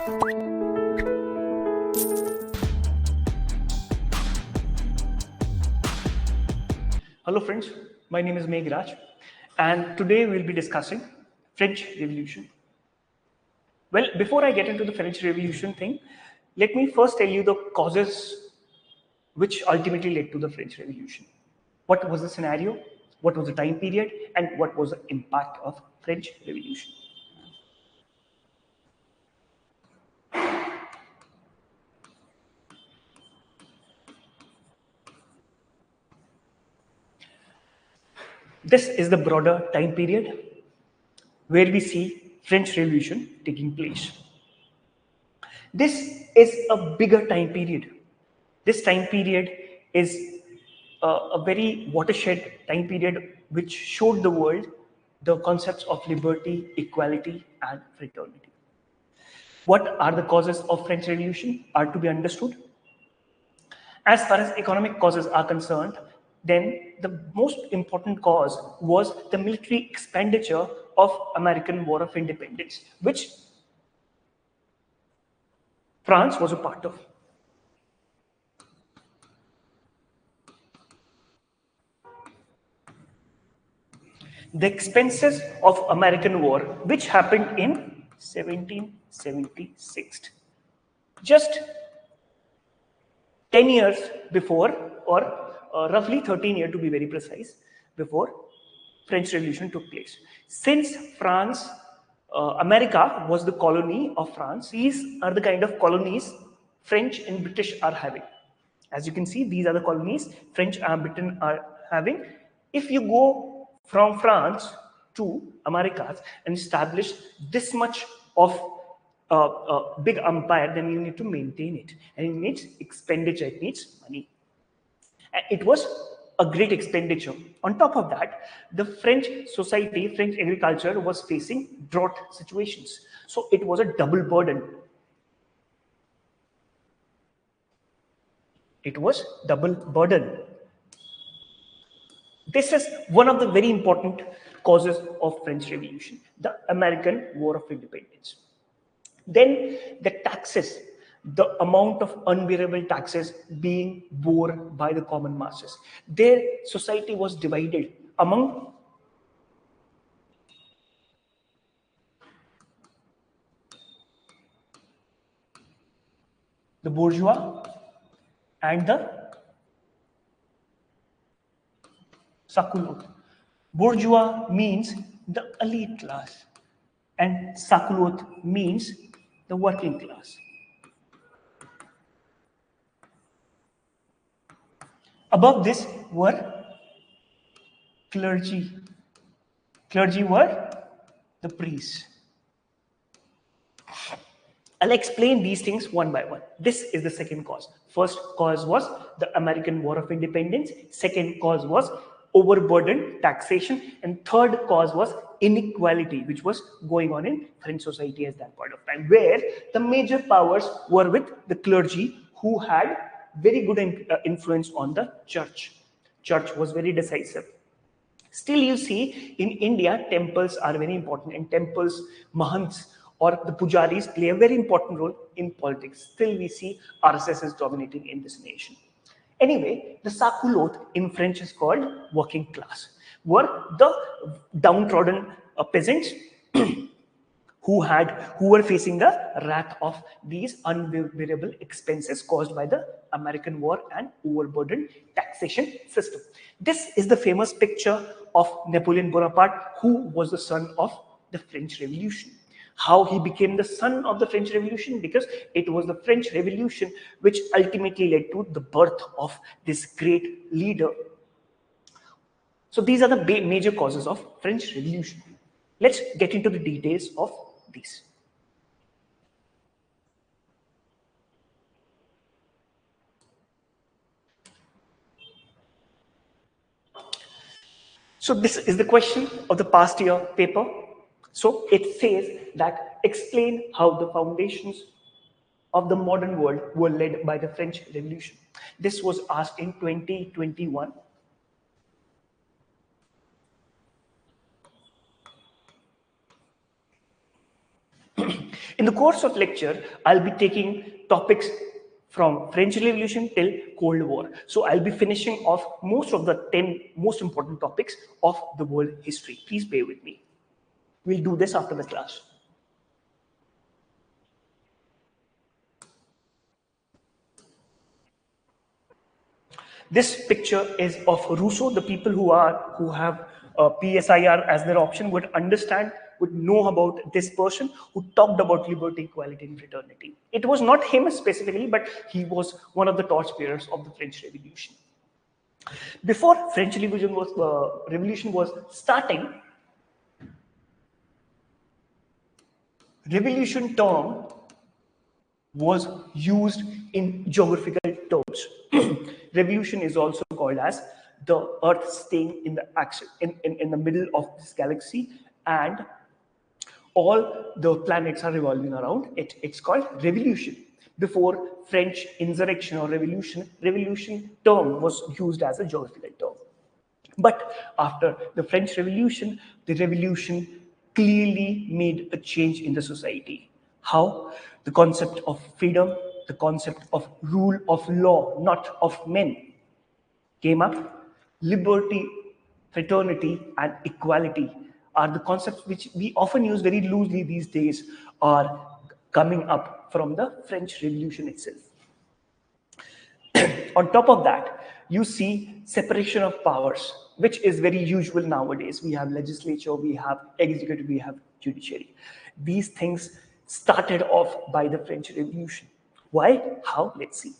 Hello friends, my name is Meghraj and today we'll be discussing French Revolution. Well, before I get into the French Revolution thing, let me first tell you the causes which ultimately led to the French Revolution. What was the scenario, what was the time period, and what was the impact of French Revolution. This is the broader time period where we see French Revolution taking place. This is a bigger time period. This time period is a very watershed time period which showed the world the concepts of liberty, equality, and fraternity. What are the causes of French Revolution are to be understood. As far as economic causes are concerned, then the most important cause was the military expenditure of American War of Independence, which France was a part of. The expenses of American War, which happened in 1776, just 10 years before, or roughly 13 years to be very precise, before French Revolution took place. Since France, America was the colony of France, these are the kind of colonies French and British are having. As you can see, these are the colonies French and Britain are having. If you go from France to Americas and establish this much of a big empire, then you need to maintain it, and it needs expenditure, it needs money. And it was a great expenditure. On top of that, the French society, French agriculture was facing drought situations, so it was a double burden. It was double burden. This is one of the very important causes of French Revolution, the American War of Independence. Then the taxes, the amount of unbearable taxes being borne by the common masses. Their society was divided among the bourgeois and the sakuloth. Bourgeois means the elite class, and sakuloth means the working class. Above this were clergy. Clergy were the priests. I'll explain these things one by one. This is the second cause. First cause was the American War of Independence. Second cause was overburdened taxation. And third cause was inequality, which was going on in French society at that point of time, where the major powers were with the clergy, who had very good influence on the church. Church was very decisive. Still, you see, in India, temples are very important, and temples, mahants, or the pujaris play a very important role in politics. Still, we see RSS is dominating in this nation. Anyway, the sakuloth in French is called working class, were the downtrodden peasants who were facing the wrath of these unbearable expenses caused by the American war and overburdened taxation system. This is the famous picture of Napoleon Bonaparte, who was the son of the French Revolution. How he became the son of the French Revolution? Because it was the French Revolution which ultimately led to the birth of this great leader. So these are the major causes of French Revolution. Let's get into the details of these. So this is the question of the past year paper. So it says that explain how the foundations of the modern world were led by the French Revolution. This was asked in 2021. In the course of lecture, I'll be taking topics from French Revolution till Cold War. So I'll be finishing off most of the 10 most important topics of the world history. Please bear with me. We'll do this after the class. This picture is of Rousseau. The people who have PSIR as their option would understand, would know about this person who talked about liberty, equality, and fraternity. It was not him specifically, but he was one of the torchbearers of the French Revolution. Before French Revolution was starting, revolution term was used in geographical terms. Revolution is also called as the Earth staying in the axis, in the middle of this galaxy, and all the planets are revolving around it. It's called revolution. Before French insurrection or revolution term was used as a geographical term. But after the French Revolution, the revolution clearly made a change in the society. How? The concept of freedom, the concept of rule of law, not of men, came up. Liberty, fraternity, and equality are the concepts which we often use very loosely these days, are coming up from the French Revolution itself. On top of that, you see separation of powers, which is very usual nowadays. We have legislature, we have executive, we have judiciary. These things started off by the French Revolution. Why? How? Let's see.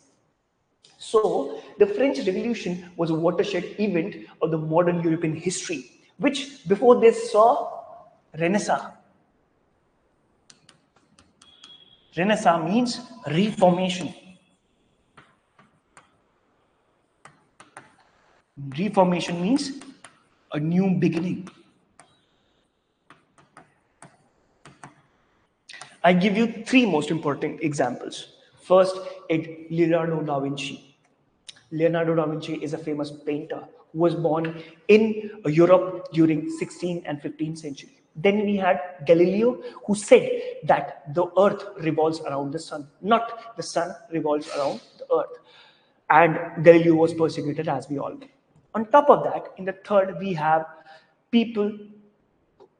So, the French Revolution was a watershed event of the modern European history, which before this saw Renaissance. Renaissance means reformation. Reformation means a new beginning. I give you three most important examples. First, Leonardo da Vinci. Leonardo da Vinci is a famous painter who was born in Europe during 16th and 15th century. Then we had Galileo, who said that the earth revolves around the sun, not the sun revolves around the earth. And Galileo was persecuted, as we all know. On top of that, in the third, we have people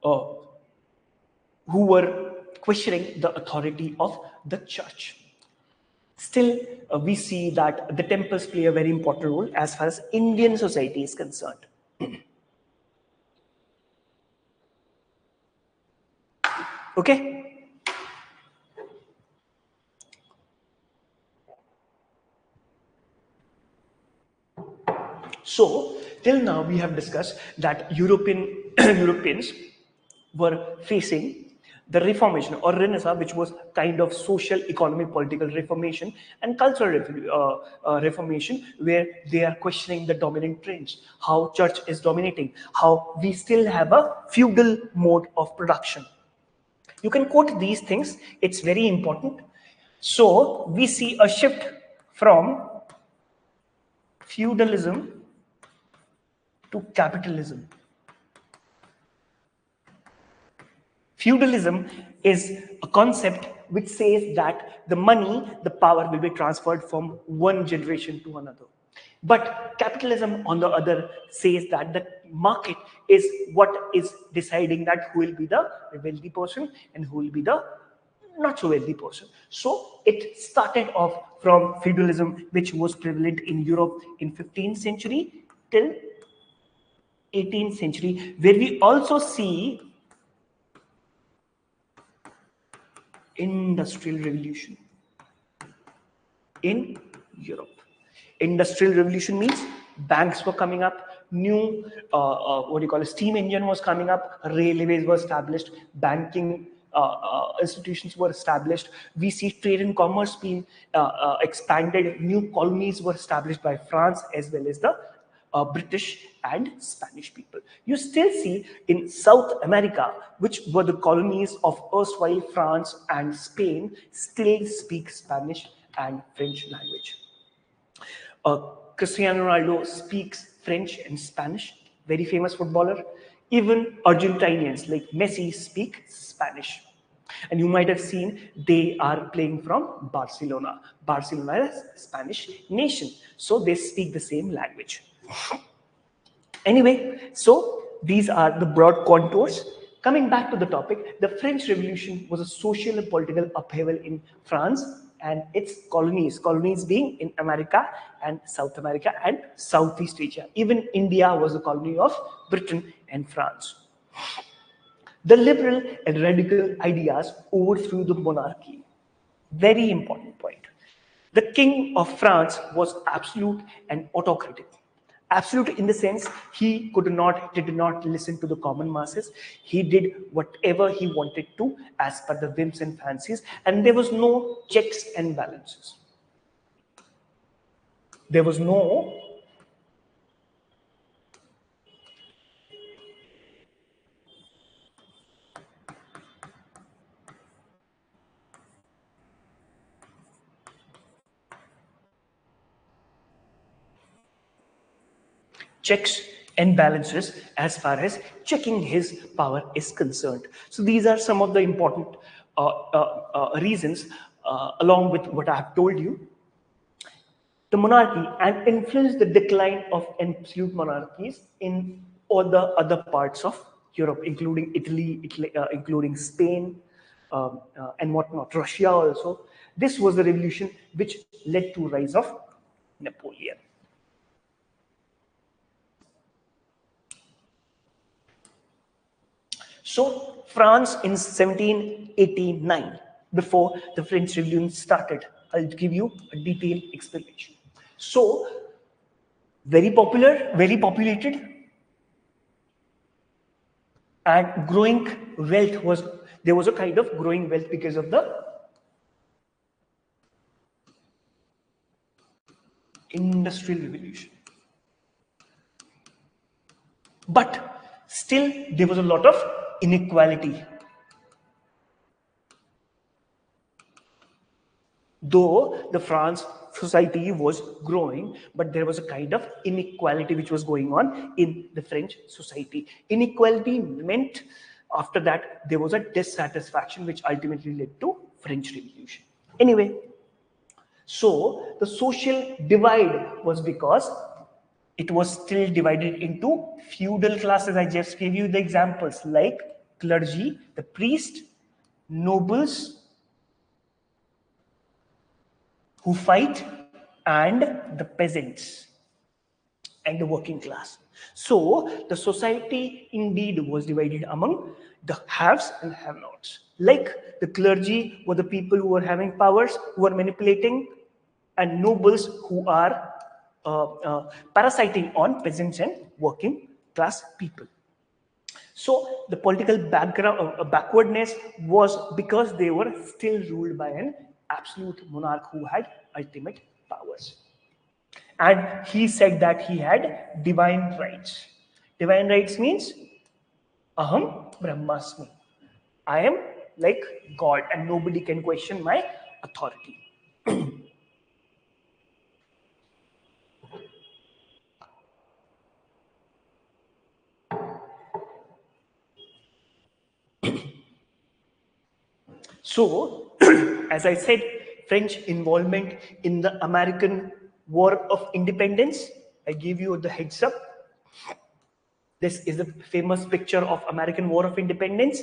who were questioning the authority of the church. Still, we see that the temples play a very important role as far as Indian society is concerned. Okay? So, till now we have discussed that Europeans were facing the Reformation or Renaissance, which was kind of social, economic, political reformation, and cultural reformation, where they are questioning the dominant trends, how church is dominating, how we still have a feudal mode of production. You can quote these things, it's very important. So we see a shift from feudalism to capitalism. Feudalism is a concept which says that the money, the power will be transferred from one generation to another. But capitalism, on the other, says that the market is what is deciding that who will be the wealthy person and who will be the not so wealthy person. So it started off from feudalism, which was prevalent in Europe in 15th century till 18th century, where we also see industrial revolution in Europe. Industrial revolution means banks were coming up, new steam engine was coming up, railways were established, banking institutions were established. We see trade and commerce being expanded. New colonies were established by France as well as the British and Spanish people. You still see in South America, which were the colonies of erstwhile France and Spain, still speak Spanish and French language. Cristiano Ronaldo speaks French and Spanish, very famous footballer. Even Argentinians like Messi speak Spanish. And you might have seen they are playing from Barcelona. Barcelona is a Spanish nation, so they speak the same language. Anyway, so these are the broad contours. Coming back to the topic, the French Revolution was a social and political upheaval in France and its colonies being in America and South America and Southeast Asia. Even India was a colony of Britain and France. The liberal and radical ideas overthrew the monarchy. Very important point. The king of France was absolute and autocratic. Absolute in the sense he did not listen to the common masses. He did whatever he wanted to as per the whims and fancies, and there was no checks and balances. There was no checks and balances as far as checking his power is concerned. So these are some of the important reasons along with what I have told you. The monarchy and influenced the decline of absolute monarchies in all the other parts of Europe, including Italy, including Spain, and whatnot, Russia also. This was the revolution which led to rise of Napoleon. So France in 1789, before the French Revolution started, I'll give you a detailed explanation. So very popular, very populated, and growing wealth there was a kind of growing wealth because of the Industrial Revolution. But still there was a lot of inequality. Though the France society was growing, but there was a kind of inequality which was going on in the French society. Inequality meant after that there was a dissatisfaction which ultimately led to French Revolution. Anyway, so the social divide was because it was still divided into feudal classes. I just gave you the examples like clergy, the priest, nobles who fight, and the peasants and the working class. So the society indeed was divided among the haves and have-nots. Like the clergy were the people who were having powers, who were manipulating, and nobles who are parasiting on peasants and working class people. So the political backwardness was because they were still ruled by an absolute monarch who had ultimate powers. And he said that he had divine rights. Divine rights means Aham Brahmasmi. I am like God and nobody can question my authority. So, as I said, French involvement in the American War of Independence, I gave you the heads up. This is a famous picture of American War of Independence.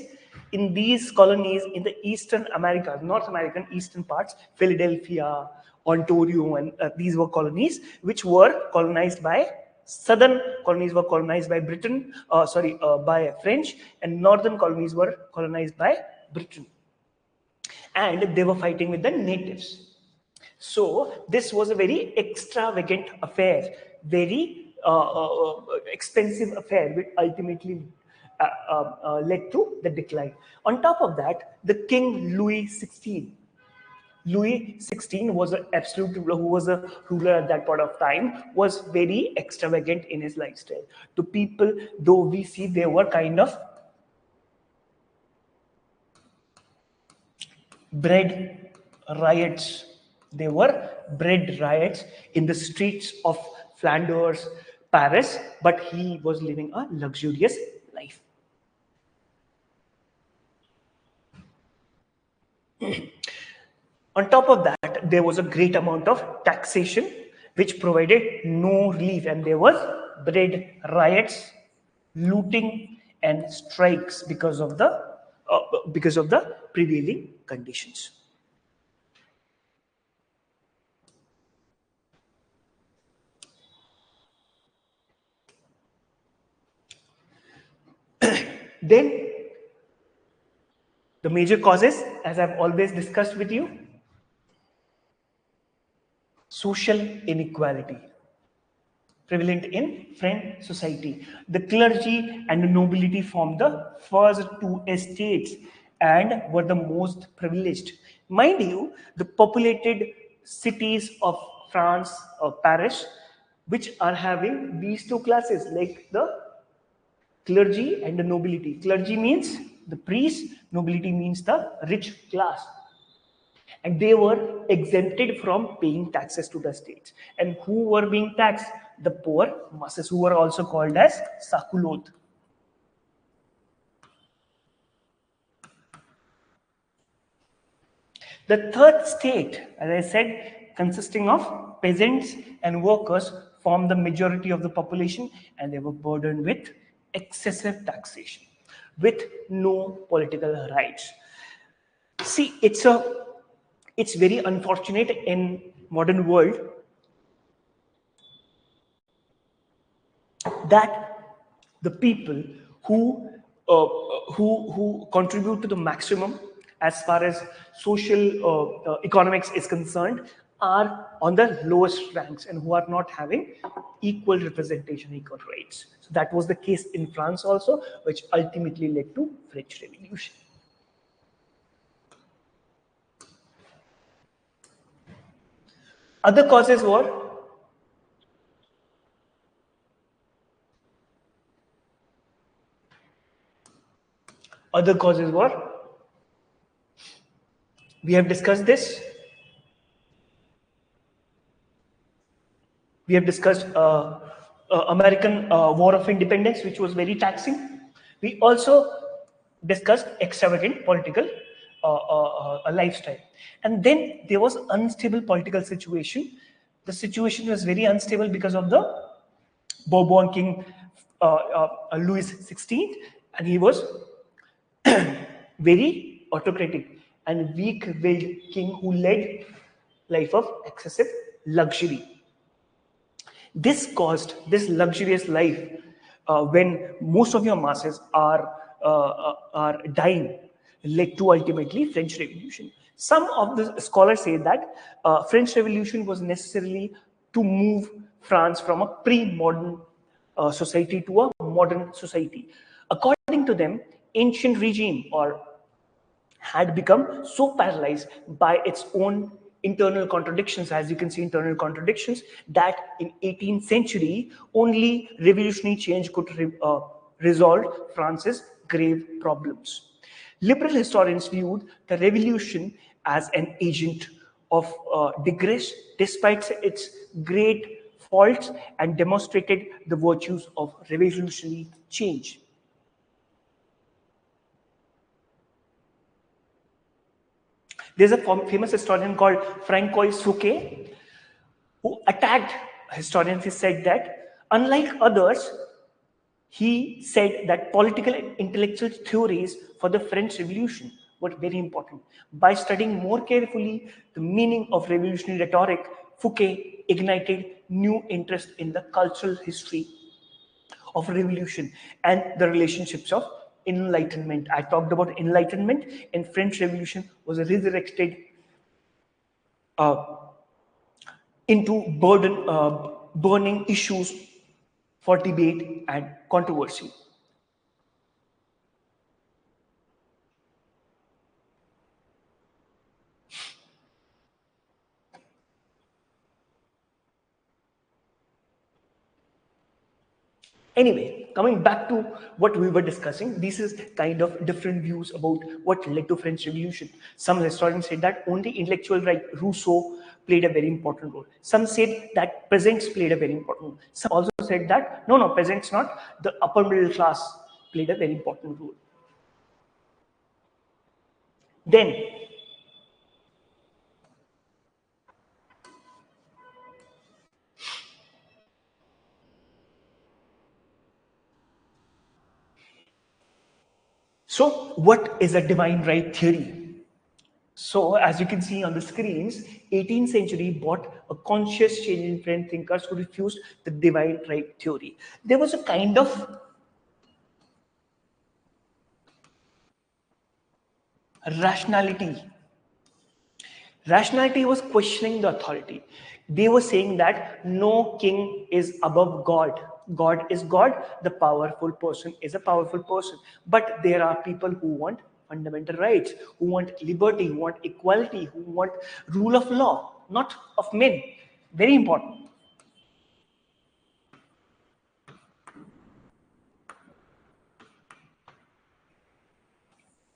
In these colonies in the Eastern America, North American eastern parts, Philadelphia, Ontario, and these were colonies which were colonized by southern colonies were colonized by by French, and northern colonies were colonized by Britain. And they were fighting with the natives. So this was a very extravagant affair, very expensive affair, which ultimately led to the decline. On top of that, the King Louis XVI. Louis XVI was an absolute ruler who was a ruler at that point of time, was very extravagant in his lifestyle. To people, though we see they were kind of bread riots. There were bread riots in the streets of Flanders, Paris, but he was living a luxurious life. On top of that, there was a great amount of taxation which provided no relief, and there was bred riots, looting, and strikes because of the prevailing conditions. Then the major causes, as I've always discussed with you, social inequality prevalent in French society. The clergy and the nobility formed the first two estates and were the most privileged. Mind you, the populated cities of France or Paris, which are having these two classes, like the clergy and the nobility. Clergy means the priest, nobility means the rich class. And they were exempted from paying taxes to the states. And who were being taxed? The poor masses, who were also called as sakulot. The third state, as I said, consisting of peasants and workers, formed the majority of the population, and they were burdened with excessive taxation, with no political rights. See, it's very unfortunate in modern world that the people who who contribute to the maximum as far as social economics is concerned are on the lowest ranks and who are not having equal representation, equal rights. So that was the case in France also, which ultimately led to French Revolution. Other causes were we have discussed this. We have discussed American War of Independence, which was very taxing. We also discussed extravagant political lifestyle. And then there was unstable political situation. The situation was very unstable because of the Bourbon King Louis XVI, and he was very autocratic and weak-willed king who led life of excessive luxury. This caused this luxurious life when most of your masses are dying, led to ultimately French Revolution. Some of the scholars say that French Revolution was necessarily to move France from a pre-modern society to a modern society. According to them, ancient regime or had become so paralyzed by its own internal contradictions, as you can see, internal contradictions, that in 18th century only revolutionary change could resolve France's grave problems. Liberal historians viewed the revolution as an agent of disgrace despite its great faults, and demonstrated the virtues of revolutionary change. There's a famous historian called Francois Fouquet who attacked historians. He said that, unlike others, he said that political and intellectual theories for the French Revolution were very important. By studying more carefully the meaning of revolutionary rhetoric, Fouquet ignited new interest in the cultural history of revolution and the relationships of enlightenment. I talked about enlightenment, and French Revolution was resurrected uh, into burning issues for debate and controversy. Anyway, coming back to what we were discussing, this is kind of different views about what led to French Revolution. Some historians said that only intellectual right, Rousseau, played a very important role. Some said that peasants played a very important role. Some also said that no, peasants not, the upper middle class played a very important role. Then So what is a divine right theory? So as you can see on the screens, 18th century brought a conscious change in French thinkers who refused the divine right theory. There was a kind of rationality. Rationality was questioning the authority. They were saying that no king is above God. God is God, the powerful person is a powerful person. But there are people who want fundamental rights, who want liberty, who want equality, who want rule of law, not of men. Very important.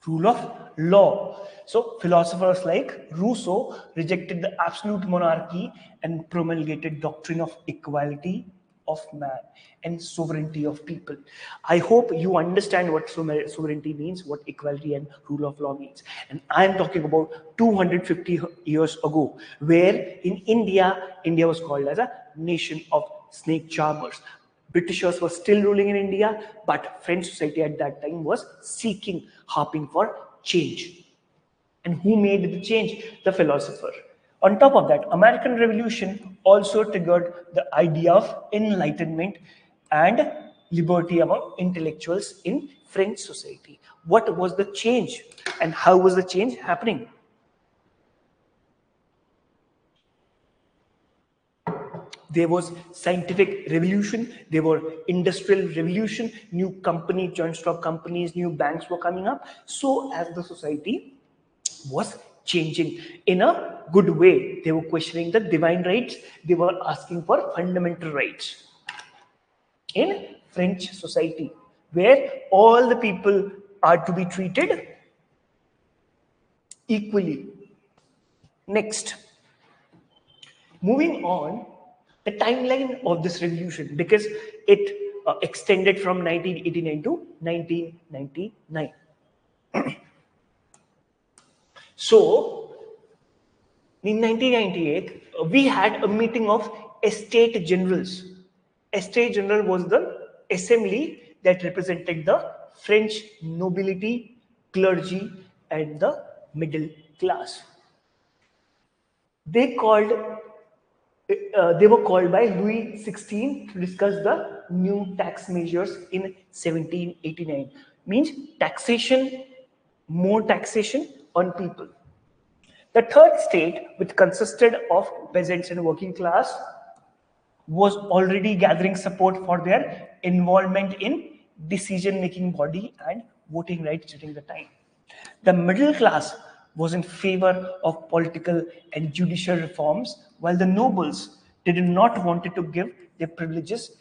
Rule of law. So philosophers like Rousseau rejected the absolute monarchy and promulgated doctrine of equality of man and sovereignty of people. I hope you understand what sovereignty means, what equality and rule of law means. And I'm talking about 250 years ago, where in India was called as a nation of snake charmers. Britishers were still ruling in India, but French society at that time was seeking, harping for change. And who made the change? The philosopher. On top of that, American Revolution also triggered the idea of enlightenment and liberty among intellectuals in French society. What was the change and how was the change happening? There was scientific revolution, there were industrial revolution, new company, joint stock companies, new banks were coming up. So as the society was changing in a good way, they were questioning the divine rights, they were asking for fundamental rights in French society, where all the people are to be treated equally. Next, moving on, the timeline of this revolution, because it extended from 1989 to 1999. So, in 1998, we had a meeting of estate generals. Estate general was the assembly that represented the French nobility, clergy, and the middle class. They called they were called by Louis XVI to discuss the new tax measures in 1789. Means taxation, more taxation on people. The third state, which consisted of peasants and working class, was already gathering support for their involvement in decision-making body and voting rights during the time. The middle class was in favor of political and judicial reforms, while the nobles did not wanted to give their privileges.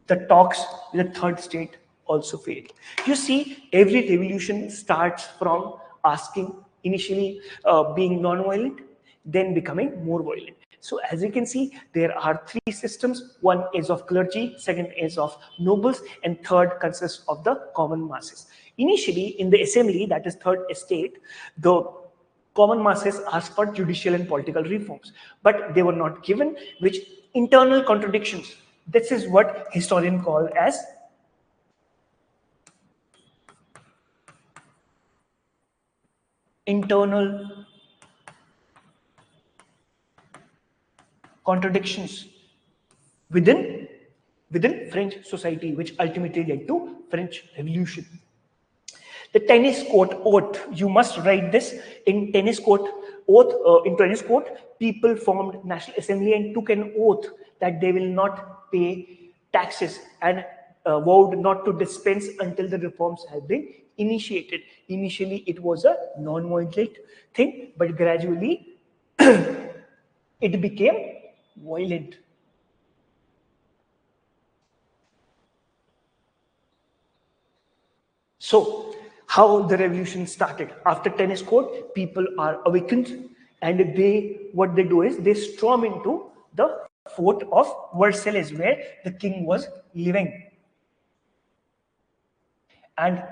The talks with the third state also failed. You see, every revolution starts from asking, initially being non-violent, then becoming more violent. So as you can see, there are three systems. One is of clergy, second is of nobles, and third consists of the common masses. Initially, in the assembly, that is third estate, the common masses asked for judicial and political reforms, but they were not given, which internal contradictions. This is what historians call as internal contradictions within French society, which ultimately led to French Revolution. The tennis court oath, you must write this in tennis court oath. In tennis court, people formed National Assembly and took an oath that they will not pay taxes and vowed not to dispense until the reforms have been initiated. Initially, it was a non-violent thing, but gradually it became violent. So, how the revolution started? After tennis court, people are awakened, and what they do is they storm into the fort of Versailles, where the king was living, and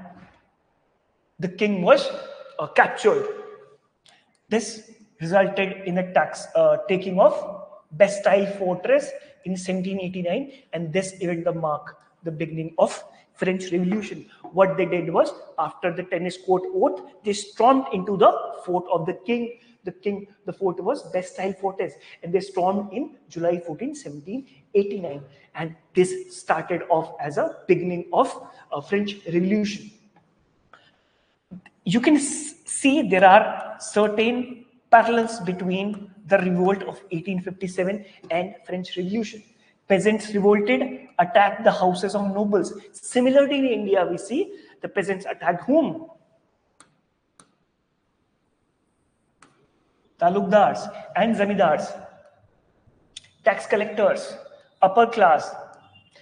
the king was captured. This resulted in a taking of Bastille Fortress in 1789, and this event marked the beginning of French Revolution. What they did was, after the tennis court oath, they stormed into the fort of the king. The fort was Bastille Fortress, and they stormed in July 14, 1789. And this started off as a beginning of a French Revolution. You can see there are certain parallels between the revolt of 1857 and French Revolution. Peasants revolted, attacked the houses of nobles. Similarly, in India, we see the peasants attacked whom? Talukdars and zamindars, tax collectors, upper class.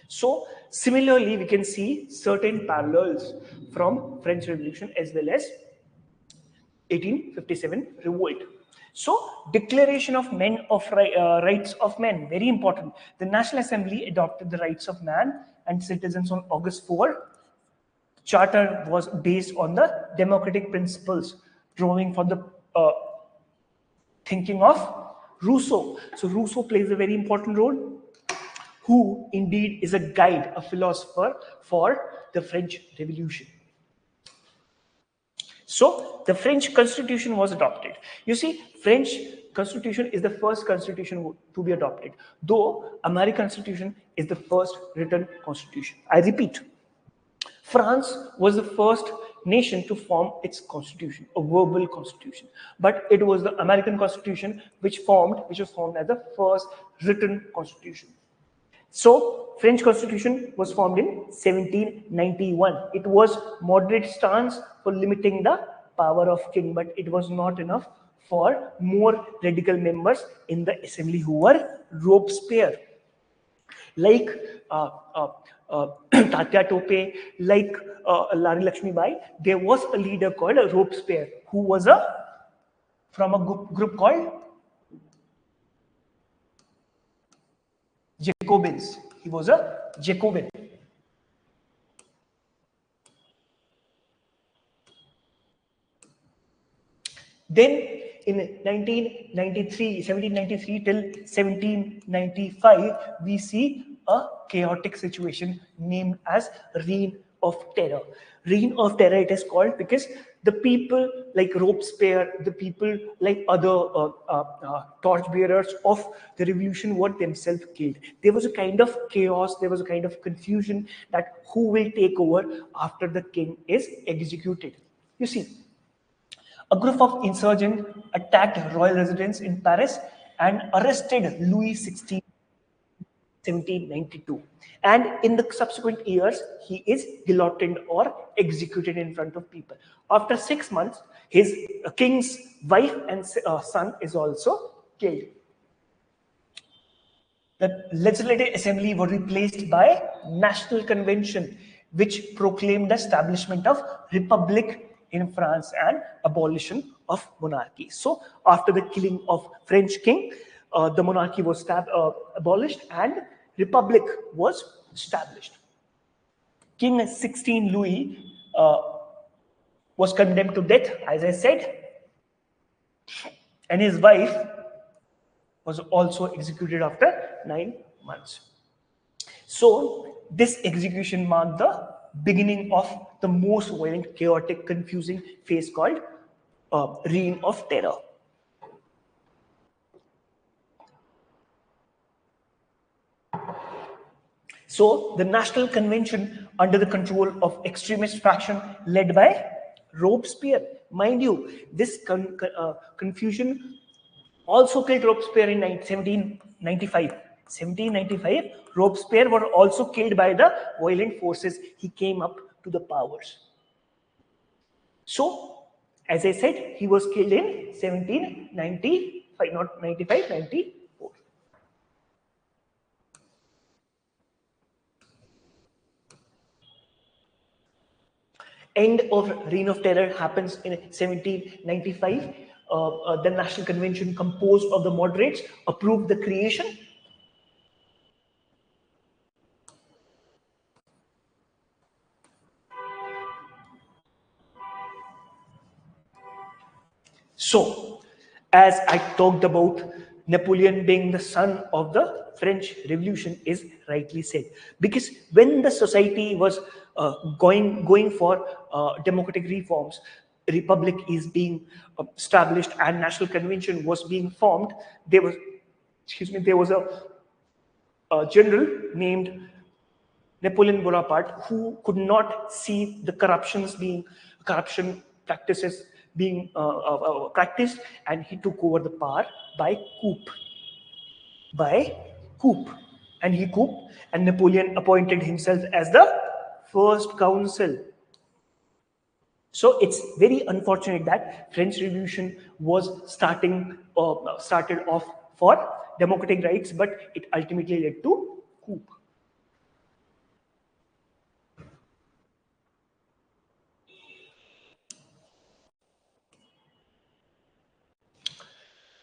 So similarly, we can see certain parallels from French Revolution as well as 1857 revolt. So Declaration of Men of Rights of Men, very important. The National Assembly adopted the rights of man and citizens on August 4. Charter was based on the democratic principles, drawing from the thinking of Rousseau. So Rousseau plays a very important role, who indeed is a guide, a philosopher for the French Revolution. So the French Constitution was adopted. You see, French Constitution is the first constitution to be adopted, though American Constitution is the first written constitution. I repeat, France was the first nation to form its constitution, a verbal constitution. But it was the American Constitution which was formed as the first written constitution. So French Constitution was formed in 1791. It was moderate stance for limiting the power of king, but it was not enough for more radical members in the assembly who were Robespierre, like Tatya Tope, like Rani Lakshmi Bai. There was a leader called Robespierre who was from a group called Jacobins. He was a Jacobin. Then in 1793 till 1795, we see a chaotic situation named as Reign of Terror. Reign of Terror it is called because the people like Robespierre, the people like other torchbearers of the revolution were themselves killed. There was a kind of chaos, there was a kind of confusion that who will take over after the king is executed. You see, a group of insurgents attacked royal residence in Paris and arrested Louis XVI 1792, and in the subsequent years he is guillotined or executed in front of people. After 6 months, his king's wife and son is also killed. The legislative assembly was replaced by National Convention, which proclaimed the establishment of republic in France and abolition of monarchy. So after the killing of French king, the monarchy was abolished and republic was established. King 16 Louis was condemned to death, as I said, and his wife was also executed after 9 months. So this execution marked the beginning of the most violent, chaotic, confusing phase called Reign of Terror. So the National Convention, under the control of extremist faction led by Robespierre. Mind you, this confusion also killed Robespierre in 1795. 1795, Robespierre was also killed by the violent forces. He came up to the powers. So, as I said, he was killed in 1795, not 95, 94. End of Reign of Terror happens in 1795. The National Convention, composed of the moderates, approved the creation So, as I talked about, Napoleon being the son of the French Revolution is rightly said. Because when the society was going for democratic reforms. Republic is being established and national convention was being formed. There was a general named Napoleon Bonaparte who could not see the corruption practices being practiced, and he took over the power by coup. By coup, and he couped, and Napoleon appointed himself as the first consul. So it's very unfortunate that French Revolution was started off for democratic rights, but it ultimately led to coup.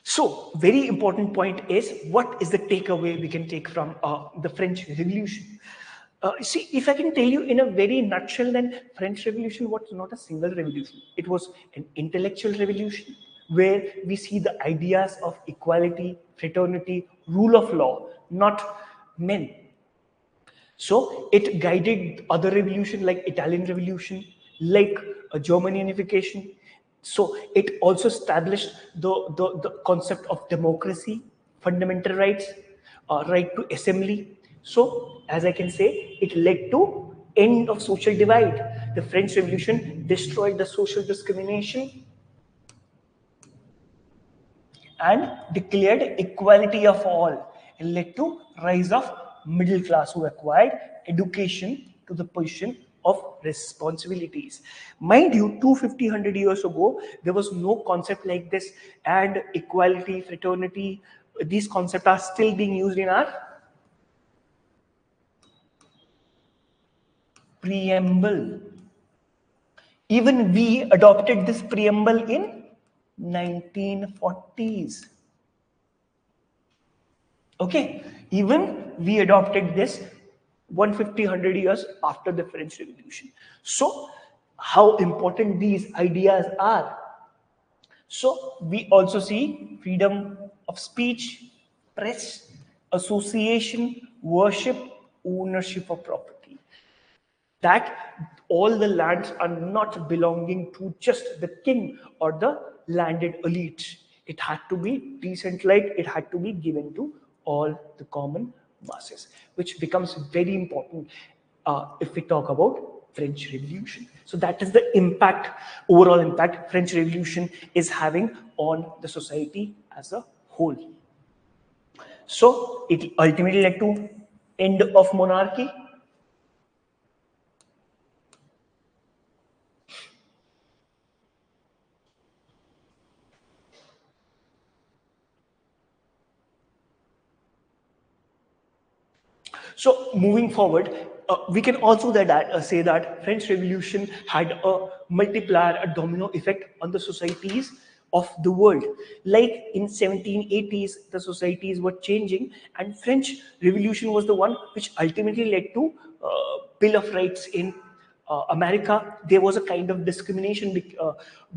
So, very important point is, what is the takeaway we can take from the French Revolution? See, if I can tell you in a very nutshell, then French Revolution was not a single revolution. It was an intellectual revolution where we see the ideas of equality, fraternity, rule of law, not men. So it guided other revolution like Italian Revolution, like German unification. So it also established the concept of democracy, fundamental rights, right to assembly. So as I can say, it led to end of social divide. The French Revolution destroyed the social discrimination and declared equality of all, and led to rise of middle class who acquired education to the position of responsibilities. Mind you, 250 100 years ago there was no concept like this, and equality, fraternity, these concepts are still being used in our preamble. Even we adopted this preamble in 1940s. Okay, even we adopted this 150 100 years after the French Revolution. So how important these ideas are. So we also see freedom of speech, press, association, worship, ownership of property. That all the lands are not belonging to just the king or the landed elite. It had to be decentralized, it had to be given to all the common masses, which becomes very important if we talk about French Revolution. So that is the impact, overall impact French Revolution is having on the society as a whole. So it ultimately led to end of monarchy. So moving forward, we can also say that French Revolution had a multiplier, a domino effect on the societies of the world. Like in 1780s, the societies were changing, and French Revolution was the one which ultimately led to Bill of Rights in America. There was a kind of discrimination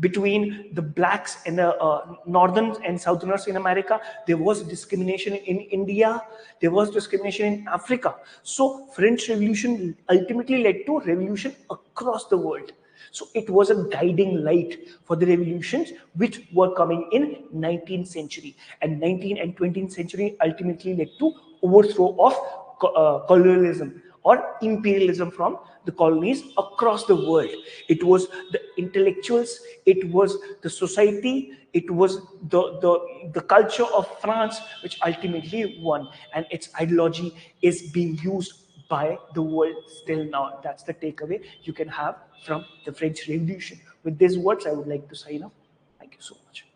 between the blacks and the northern and southerners in America. There was discrimination in India. There was discrimination in Africa. So French Revolution ultimately led to revolution across the world. So it was a guiding light for the revolutions which were coming in 19th century, and 19th and 20th century ultimately led to overthrow of colonialism or imperialism from the colonies across the world. It was the intellectuals, it was the society, it was the culture of France which ultimately won, and its ideology is being used by the world still now. That's the takeaway you can have from the French Revolution. With these words, I would like to sign off. Thank you so much.